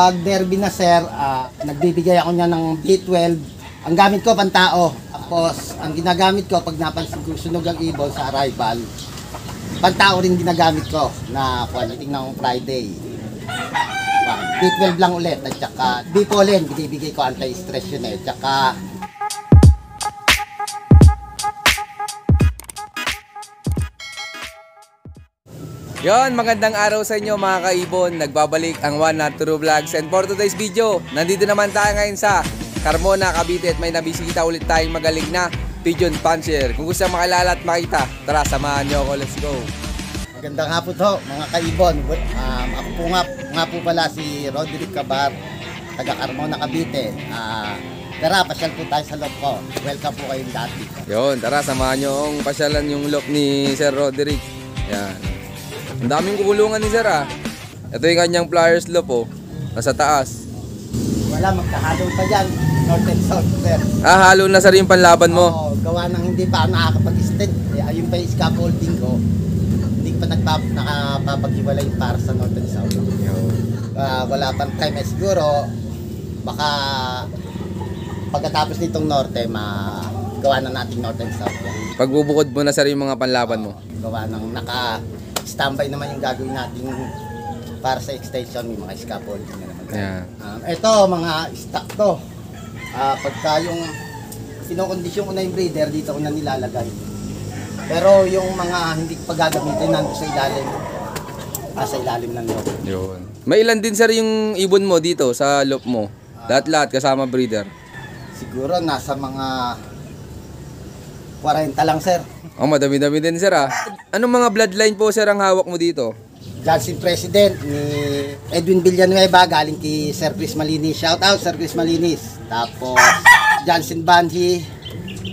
Pag derby na sir, nagbibigay ako niya ng B12. Ang gamit ko pantao. Tapos ang ginagamit ko pag napansin ko sunog ang ibon sa arrival, pantao rin ginagamit ko na quality ng Friday. B12 lang ulit at saka B-pollen, binibigay ko anti-stress yun eh. Tsaka Yon, magandang araw sa inyo mga kaibon. Nagbabalik ang One Not True Vlogs. And for today's video, nandito naman tayo ngayon sa Carmona, Cavite. At may nabisita ulit tayong magaling na pigeon puncher. Kung gusto makilala at makita, tara samahan nyo ako. Let's go. magandang hapon ho mga kaibon. Ako po nga po pala si Roderick Cabar, taga Carmona, Cavite. Tara, pasyal po tayo sa loob ko. Welcome po kayong dati. Yon, tara samahan nyo ang pasyalan yung loop ni Sir Roderick. Yan. Ang daming kukulungan ni Sir ah. Ito yung kanyang flyers loop oh. Nasa taas. Wala, magkahalo pa dyan. North and South, sir. Halo na Sir yung panlaban mo. Oo, gawa ng hindi pa ako nakakapag-extend. Ayun pa yung scaffolding ko. Hindi pa nakapapaghiwalay para sa North and South. Wala pang time. Siguro, baka pagkatapos nitong Norte, gawa na natin North and South. Pagbubukod mo na Sir yung mga panlaban mo. Gawa ng standby naman yung gagawin natin para sa extension, may mga scaffolding na naman. Yeah. Ito, mga stock to. Pagka yung kinokondisyon ko na yung breeder, dito ko na nilalagay. Pero yung mga hindi pa gagamitin, nandun sa ilalim. Sa ilalim ng loob. Yun. May ilan din Sir yung ibon mo dito sa loop mo? Lahat-lahat kasama breeder? Siguro nasa mga 40 lang, sir. Oh, madami-dami din Sir ah. Anong mga bloodline po Sir ang hawak mo dito? Johnson President ni Edwin Villanueva, galing kay Sir Chris Malinis. Shout out Sir Chris Malinis. Tapos Johnson Banhi,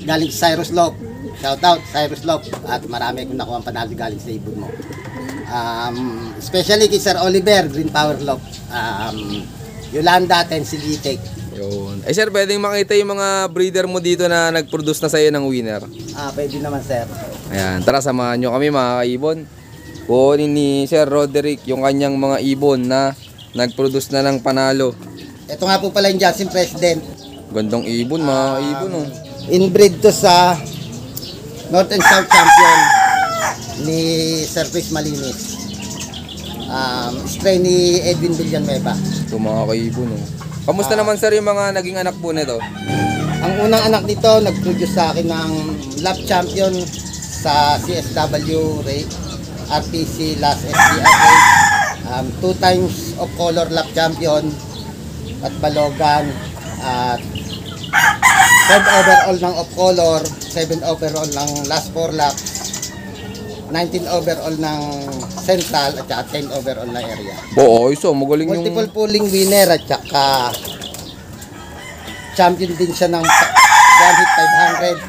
galing kay Cyrus Lop. Shout out Cyrus Lop. At marami akong nakuha ang panalo galing sa ibon mo. Especially kay Sir Oliver, Green Power Lop. Yolanda, Tensilitek. Yun. Eh Sir, pwedeng makita yung mga breeder mo dito na nag-produce na sa'yo ng winner? Pwede naman, sir. Ayan, tara samahan nyo kami mga kaibon. Kunin ni Sir Roderick yung kanyang mga ibon na nag-produce na ng panalo. Ito nga po pala yung Johnson President. Gandang ibon, mga ibon oh. Inbreed to sa North and South Champion ni Sir Chris Malinis. Strain ni Edwin Villanueva. Ito mga kaibon oh. Kamusta naman Sir yung mga naging anak po nito? Ang unang anak nito nag-produce sa akin ng lap champion sa CSW rate, RPC last SDR rate, 2 times of color lap champion at balogan, at 10 overall ng of color, 7 overall ng last 4 laps, 19 overall ng central at saka 10 overall na area. Oo, iso magaling yung Multiple pooling winner at saka champion din siya ng 1 hit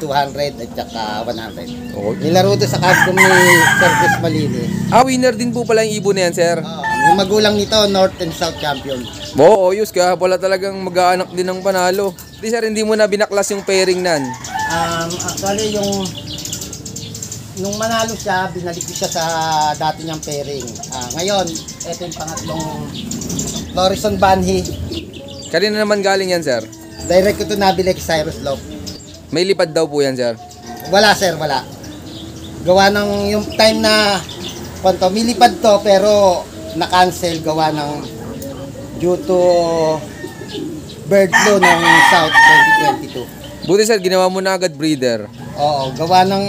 500, 200 at saka 100. Oo. Nilaro to sa Cagcom ni Sir Chris Malinis. winner din po pala yung ibon na yan Sir. Yung magulang nito, North and South Champion. Oo, yus kaya pala talagang mag-aanak din ng panalo. Di Sir, hindi mo na binaklas yung pairing nan? Actually, nung manalo siya, binalik ko siya sa dati niyang pairing. Ngayon, ito yung pangatlong Lorison Banhi. Kanina naman galing yan Sir? Direct ko ito nabili kay Cyrus Love. May lipad daw po yan Sir? Wala sir, wala. Gawa ng yung time na milipad to pero na-cancel gawa ng due to bird flu ng South 2022. Buti Sir, ginawa mo na agad breeder. Oo, gawa ng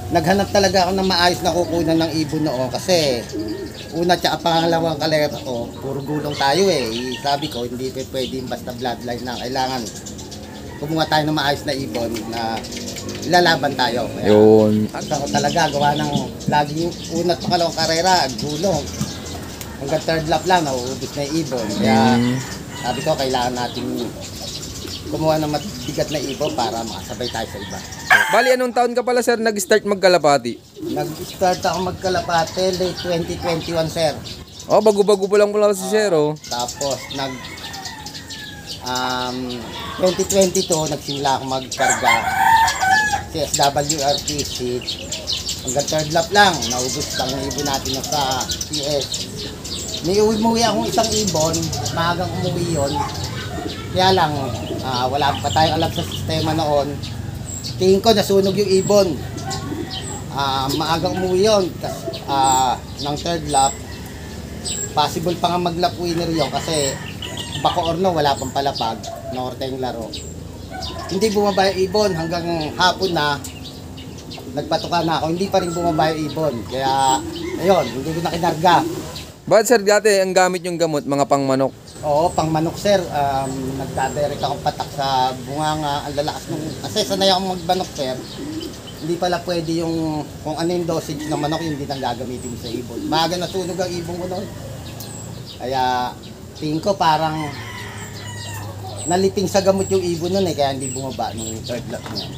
naghanap talaga ako ng maayos na kukunan ng ibon noon kasi una tsaka pangalawang kalera ko, puro gulong tayo eh. Sabi ko, hindi pwede basta bloodline na kailangan kumuha tayo ng maayos na ibon na ilalaban tayo. Kaya, yun. ako talaga gawa ng laging una at pangalawang karera, gulong. Hanggang third lap lang, nauubos na yung ibon. Kaya sabi ko, kailangan natin kumuha ng matigat na ibon para makasabay tayo sa iba. Bali, anong taon ka pala Sir nag-start magkalapati? Nag-start ako magkalapate late 2021, sir. Oh, bago-bago pa lang pala si Sir oh. Tapos 2022 nagsimula ako magkarga CSW RTC. Hanggang third lap lang, naubos lang yung ibon natin sa CS. May umuwi akong isang ibon, maagang umuwi yun. Kaya lang, wala pa tayong alam sa sistema noon. Tingin ko nasunog yung ibon. Maagang umuwi yun ng third lap. Possible pa nga mag-lap winner yun kasi bako or no, wala pang palapag. Norte yung laro. Hindi bumaba yung ibon hanggang hapon na. Nagpatuka na ako, hindi pa rin bumaba yung ibon. Kaya, ayun, hindi ko na kinarga. Bakit sir dati ang gamit yung gamot, mga pangmanok? Oo, pang manok sir. Nagdadirect akong patak sa bunganga. Ang lalakas nung... Kasi sanay akong magmanok sir. Hindi pala pwede yung... Kung ano yung dosage ng manok, hindi nang gagamitin sa ibon. Maaga nasunog ang ibon ko noon. Kaya, tingin ko parang... Naliping sa gamot yung ibon nun kaya hindi bumaba nung third lap niya.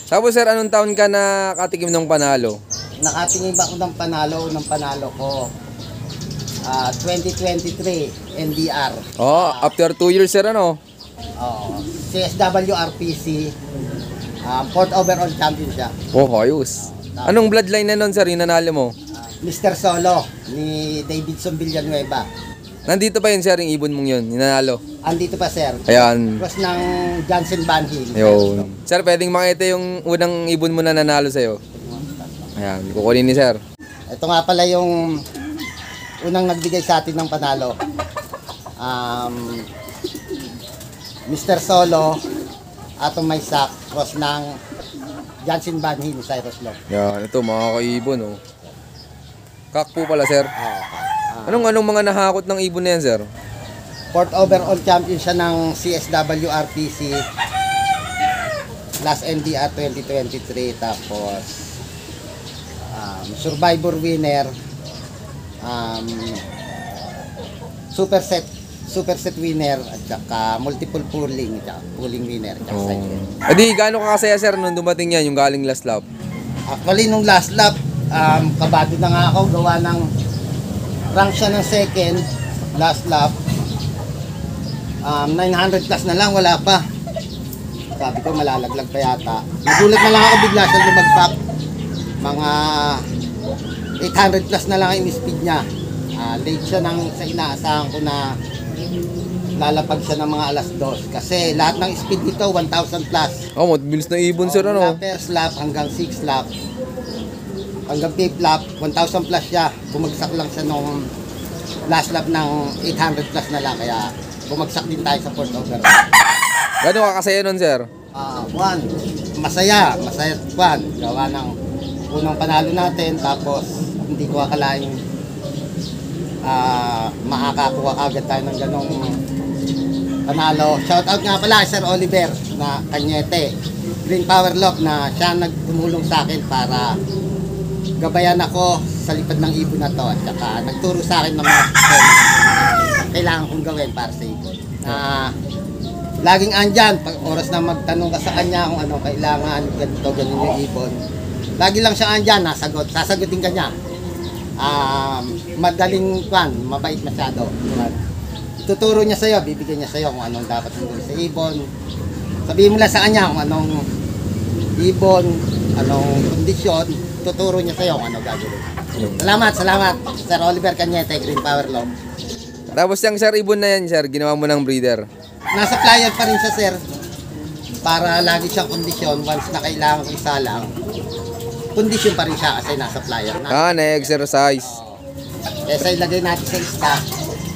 Tapos sir, anong taon ka nakatikim ng panalo? Nakatingin ba ako ng panalo ko? 2023 NDR. After 2 years sir, ano? CSW RPC, fourth overall champion siya. Ayos. Anong bloodline na nun sir, yung nanalo mo? Mr. Solo ni Davidson Villanueva. Nandito pa yun sir, yung ibon mong yun, yung nanalo? Andito pa sir. Ayan. Cross ng Johnson Van Hill. Yun. Sir, pwedeng makita yung unang ibon mo na nanalo sa'yo. Ayan, kukunin ni sir. Ito nga pala yung unang nagbigay sa atin ng panalo. Mr. Solo, Atom Maysak, cross ng Johnson Van Hill, Cyrus Love. Yan, ito mga kaibon, oh. Kakpo pala sir. Anong mga nahakot ng ibon na yan sir? Fourth overall champion siya ng CSW RPC last NDR 2023. Tapos survivor winner, super set winner, at saka multiple pooling winner, at saka cycle. Adi, gaano ka kasaya sir nung dumating yan, yung galing last lap? Actually nung last lap, kabado na nga ako, gawa ng rank siya ng second last lap. 900 plus na lang, wala pa. Sabi ko malalaglag pa yata. Nagulat na lang ako bigla siya lumagpak. Mga 800 plus na lang yung speed niya. Late siya sa inaasahan ko na lalapag siya ng mga alas 2. Kasi lahat ng speed nito 1,000 plus. Mabilis na ibon sir, ano? Mula first lap hanggang 6 lap. Hanggang 5th lap, 1,000 plus siya. Bumagsak lang siya nung last lap ng 800 plus na lang. Kaya bumagsak din tayo sa fourth overall. Gano'n ka kasaya nun sir? Masaya Juan. Gawa ng unang panalo natin, tapos hindi ko akalain makakakuha agad tayo ng ganong panalo. Shoutout nga pala Sir Oliver na Cañete, Green Power Lock, na siya nagtumulong sa akin para gabayan ako sa lipad ng ibon na to, at saka nagturo sa akin ng mga sistema kailangan kong gawin para sa ibon. Laging andyan pag oras na magtanong ka sa kanya kung ano kailangan, ganito, ganun yung ibon. Lagi lang siya andyan, sasagutin ka niya. Madaling mabait masyado. Tuturo niya sa'yo, bibigyan niya sa'yo kung anong dapat mong gawin sa ibon. Sabihin mo lang sa kanya kung anong ibon, anong kondisyon, tuturo niya sa'yo kung anong gagawin. Salamat, Sir Oliver Cañete, Green Power Lock. Tapos yung sir, ibon na yan sir, ginawa mo ng breeder? Nasa flyer pa rin siya sir, para lagi siyang kondisyon. Once na kailangan ko isalang, kondisyon pa rin siya kasi nasa flyer na. Na-exercise. Kesa ilagay natin sa stock,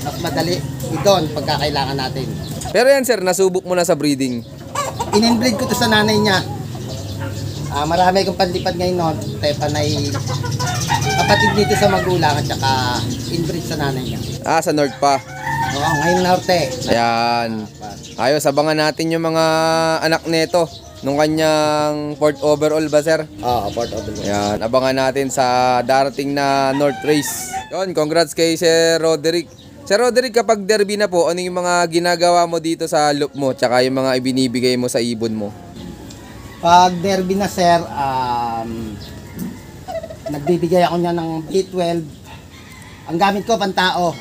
mas madali doon pagka kailangan natin. Pero yan sir, nasubok mo na sa breeding? In-inbreed ko to sa nanay niya. Marami akong panlipad ngayon noon. Panay kapatid dito sa magulang, at saka inbreed sa nanay niya. Sa North pa? Oo, ngayon norte. Ayan. Ayos, abangan natin yung mga anak neto nung kanyang fourth overall ba sir? Oo, fourth overall. Ayan, abangan natin sa darating na North Race. Yun, congrats kay Sir Roderick. Sir Roderick, kapag derby na po, ano yung mga ginagawa mo dito sa loop mo, tsaka yung mga ibinibigay mo sa ibon mo? Pag derby na sir, nagbibigay ako niya ng B12. Ang gamit ko pantao,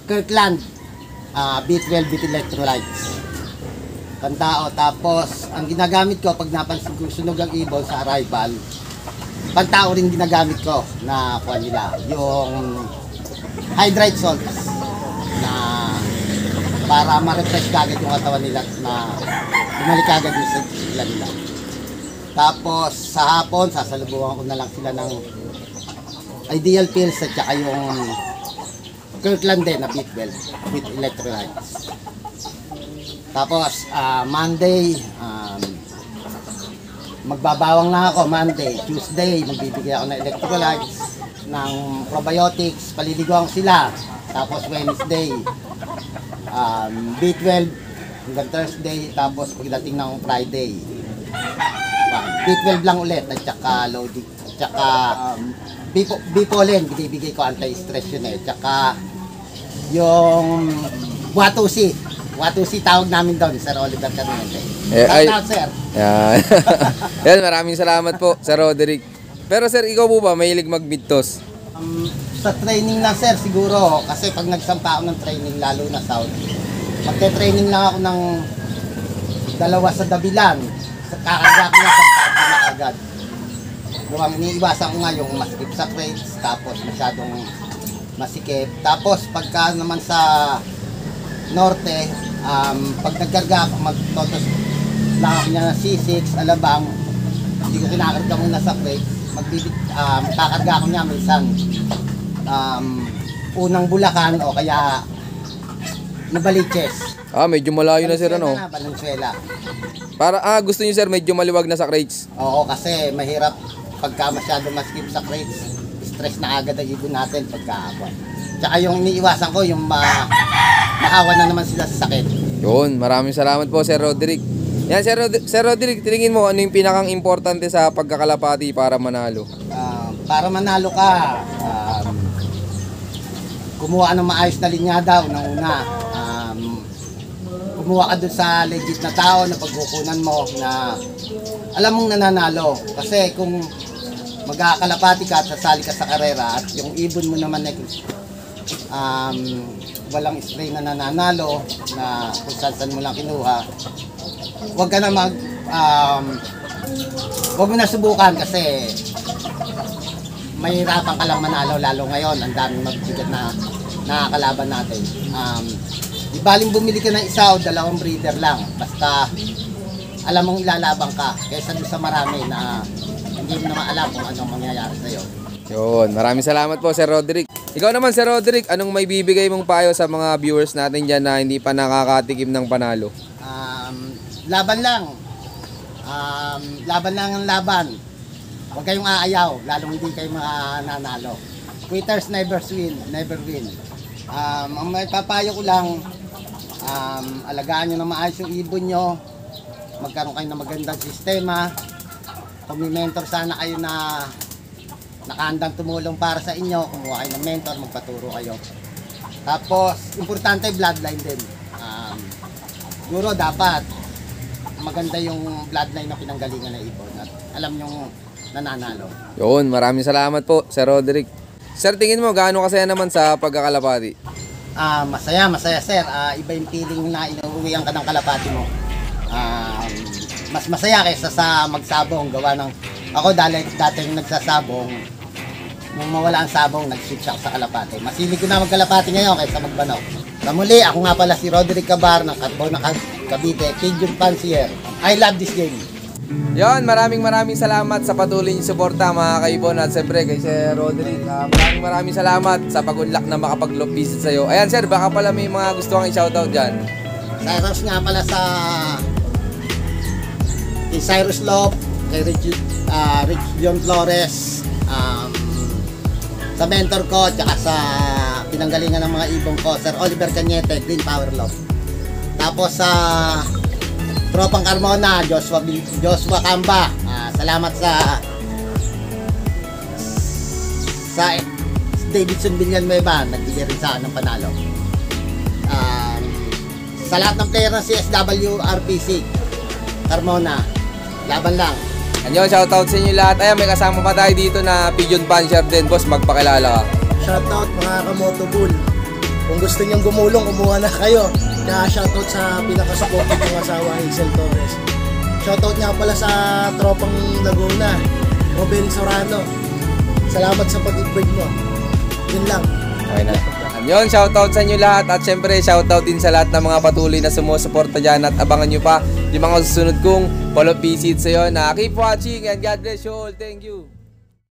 Kirkland, B12 with electrolytes. Pantao. Tapos, ang ginagamit ko pag napansin ko sunog ang ibon sa arrival, pantao rin ginagamit ko na kuha nila. Yung hydrate salts na para ma-refresh kagad yung katawan nila at bumalik kagad yung sigla nila. Tapos sa hapon, sasalubuhan ko na lang sila ng ideal pills at saka yung Kirkland din na B12 with electrolytes. Tapos Monday, magbabawang na ako. Monday, Tuesday, magbibigay ako ng electrolytes, ng probiotics, paliliguan ko sila. Tapos Wednesday, B12 hanggang Thursday. Tapos pagdating ng Friday, B12 lang ulit at saka loading. At saka B-pollen, binibigay ko anti-stress yun eh. At saka yung Watusi. Watusi tawag namin doon, Sir Oliver Carniente. Shout out, sir. Yan. Yan, maraming salamat po, Sir Roderick. Pero sir, ikaw po ba mahilig mag-midtos? Sa training na sir, siguro. Kasi pag nagsampa ako ng training, lalo na South, magte-training lang ako ng 2 sa dabilan. Kakarga ko na sa pagod na agad. Mukhang iniiwasan ko nga yung masikip sa crates, tapos masyadong masikip. Tapos pagka naman sa norte, pag nagkarga ako, magtotos lang ako niya na C6, alabang, hindi ko kinakarga muna sa crates. Kakarga ako niya minsan unang Bulacan o kaya Nabaliches. Medyo malayo na sir, ano? Valenzuela. Para, gusto niyo sir, medyo maliwag na sa crates. Oo, kasi mahirap pagka masyado maskip sa crates. Stress na agad ang ibon natin pagkahapon. Tsaka yung iniiwasan ko, yung maawa na naman sila sa sakit. Yun, maraming salamat po Sir Roderick. Yan, Sir Roderick, tingin mo ano yung pinakang importante sa pagkakalapati para manalo? Para manalo ka, kumuha ng maayos na linyada una. Kumuha ka dun sa legit na tao na pagkukunan mo na alam mong nananalo. Kasi kung magkakalapati ka at sasali ka sa karera at yung ibon mo naman ay walang spray na nananalo na kung saan mo lang kinuha, huwag ka na huwag mo na subukan kasi mahirapan ka lang manalo lalo ngayon. Ang daming magbigat na nakakalaban natin. Di baling bumili ka ng isa o 2 breeder lang. Basta alam mong ilalabang ka kaysa doon sa marami na hindi mo naman alam kung anong mangyayari sa'yo. Yun, maraming salamat po Sir Roderick. Ikaw naman Sir Roderick, anong may bibigay mong payo sa mga viewers natin dyan na hindi pa nakakatikim ng panalo? Laban lang. Laban lang ang laban. Huwag kayong aayaw, lalong hindi kayo mananalo. Quitters never win. Ang may papayo ko lang, alagaan nyo na maayos yung ibon nyo, magkaroon kayo ng magandang sistema, kung may mentor sana kayo na nakahandang tumulong para sa inyo, kumuha kayo ng mentor, magpaturo kayo. Tapos, importante bloodline din. Siguro dapat maganda yung bloodline na pinanggalingan ng ibon at alam nyong nananalo. Yun, maraming salamat po Sir Roderick. Sir, tingin mo gaano kasaya naman sa pagkakalapati? Masaya sir. Iba yung feeling na inuuwian ka ng kalapati mo. Mas masaya kaysa sa magsabong. Gawa ng ako dating nagsasabong, nung mawala ang sabong, nag-switch ako sa kalapati. Masilig ko na magkalapati ngayon kaysa magbanok. Sa muli, ako nga pala si Roderick Cabar ng Carbona Cavite, Pigeon Fancier. I love this game. Yon, maraming salamat sa patuloy niyong suporta mga kaibon at siyempre kay Sir Roderick. Maraming salamat sa pag-unlock na makapag-loop visit sa'yo. Ayan sir, baka pala may mga gusto kang i-shoutout dyan. Cyrus nga pala kay Cyrus Lop, kay Rich John Flores, sa mentor ko, tsaka sa pinanggalingan ng mga ibong ko, Sir Oliver Carniente, Green Power Lop. Tapos sa Tropang Carmona, Joshua Camba, salamat sa Davidson Villanueva, nagbigay rin sa akin ng panalo. Sa lahat ng player ng CSW RPC Carmona, laban lang. Anyo, shoutout sa inyo lahat. Ayan, may kasama pa tayo dito na Pigeon Fancier din, boss, magpakilala ka. Shoutout mga kamotobull. Kung gusto niyong gumulong, kumuha na kayo. Kaya shoutout sa pinakasupportive ng asawa, Hazel Torres. Shoutout nga pala sa tropang Laguna, Robin Sorano. Salamat sa pag-ibig mo. Yun lang. Okay na. Yon, shoutout sa inyo lahat at syempre shoutout din sa lahat ng mga patuloy na sumusuporta dyan at abangan nyo pa yung mga susunod kong follow-up visits. So yun, keep watching and God bless you all. Thank you.